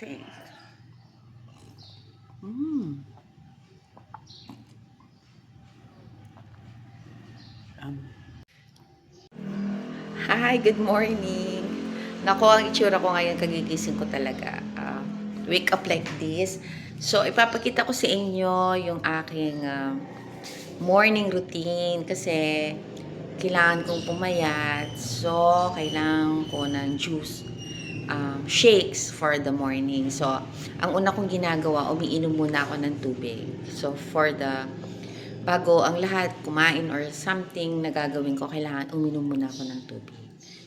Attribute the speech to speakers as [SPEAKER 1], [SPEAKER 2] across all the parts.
[SPEAKER 1] Okay. Mm. Um. Hi, good morning. Nako, ang itsura ko ngayon, kagigising ko talaga. Wake up like this. So, ipapakita ko sa inyo yung aking morning routine kasi kailangan kong pumayat. So, kailangan ko ng juice, shakes for the morning. So, ang una kong ginagawa, umiinom muna ako ng tubig. So, bago ang lahat kumain or something na gagawin ko, kailangan uminom muna ako ng tubig.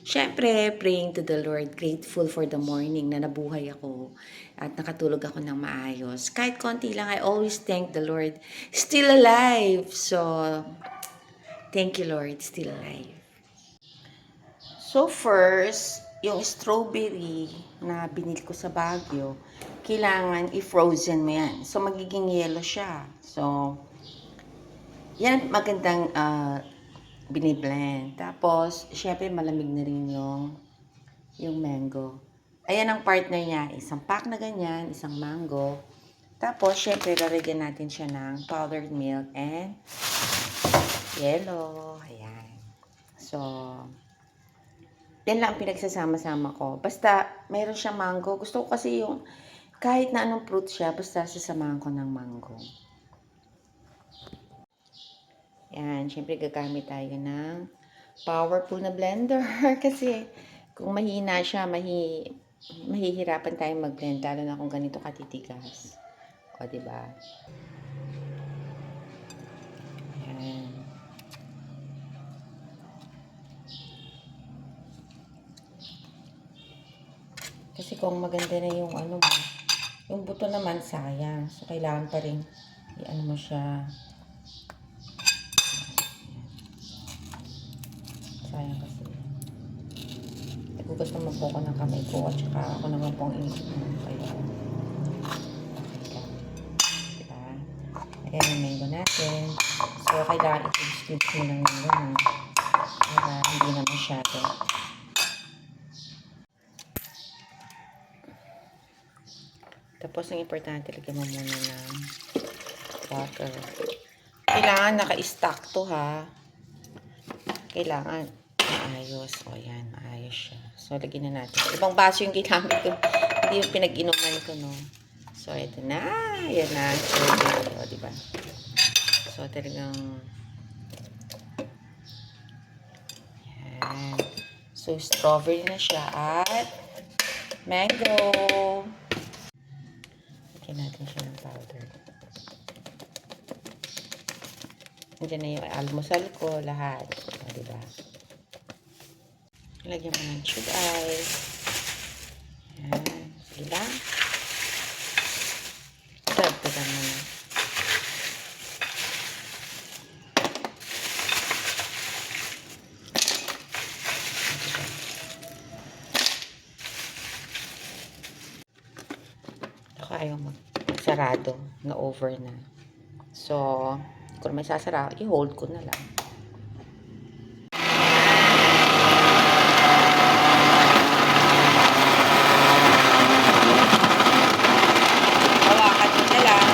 [SPEAKER 1] Siyempre, praying to the Lord, grateful for the morning na nabuhay ako at nakatulog ako ng maayos. Kahit konti lang, I always thank the Lord. Still alive! So, thank you Lord, still alive. So first, yung strawberry na binili ko sa Baguio, kailangan i-frozen mo yan. So, magiging yellow siya. So, yan magandang biniblend. Tapos, syempre malamig na rin yung mango. Ayan ang partner niya. Isang pack na ganyan, isang mango. Tapos, syempre, lalagyan natin siya ng powdered milk and yellow. Ayan. So, yan lang ang pinagsasama-sama ko. Basta, mayroon siyang mango. Gusto ko kasi yung kahit na anong fruit siya, basta sasamahan ko ng mango. Yan, syempre gagamit tayo ng powerful na blender kasi kung mahina siya, mahihirapan tayong mag-blend lalo na kung ganito katitigas. O, diba? Yan. Kasi kung maganda na yung ano mo, yung buto naman sayang. So, kailangan pa rin i-ano mo siya. Sayang kasi. Nagugas naman po ako ng kamay ko at saka ako naman pong inisip mo. Kaya, okay lang. Diba? Ayan yung mango natin. So, kailangan i-squeeze mo ng mango na para hindi na masyado. Tapos, ang importante, lagyan mo muna ng water. Kailangan naka-stack to, ha? Kailangan maayos. O, yan. Maayos siya. So, lagyan na natin. Ibang baso yung ginamit ko. Hindi yung pinag-inuman ko, no? So, ito na. Yan na. O, diba? So, talagang yan. So, strawberry na siya at mango. Lagyan natin siya ng powder. Nandiyan na yung almusal ko, lahat. O, diba? Lagyan mo ng sugar ice. Yan. Sige lang. Dagdagan mo na. Ako ayaw magsarado na over na. So, kung may sasara, i-hold ko na lang. Hawakan mo na lang.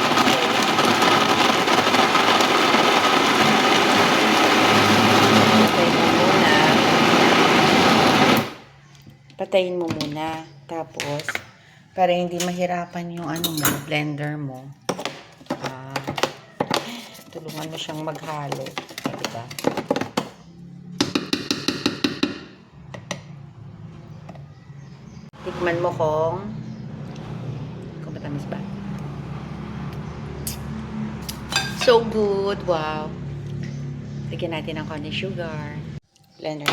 [SPEAKER 1] Patayin mo muna. Tapos, para hindi mahirapan yung ano mo, blender mo. Tulungan mo siyang maghalo. Diba? Tikman mo kung matamis ba. So good. Wow. Lagyan natin ng konti sugar. Blender.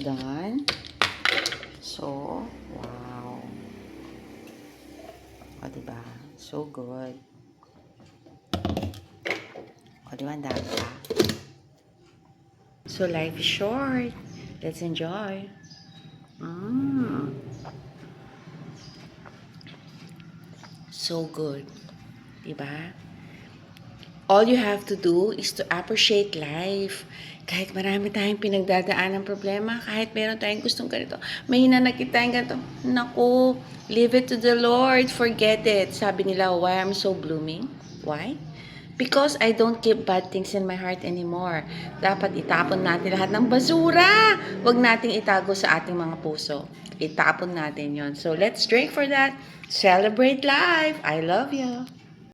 [SPEAKER 1] Done. So, wow. O, diba? So good. O, diba? Ang dami pa. So, So life is short. Let's enjoy. Mm. So good. Diba? All you have to do is to appreciate life. Kahit marami tayong pinagdadaan ng problema, kahit meron tayong gustong ganito, may hinanakit tayong ganito, naku, leave it to the Lord, forget it. Sabi nila, why I'm so blooming? Why? Because I don't keep bad things in my heart anymore. Dapat itapon natin lahat ng basura. Huwag nating itago sa ating mga puso. Itapon natin yon. So let's drink for that. Celebrate life. I love you.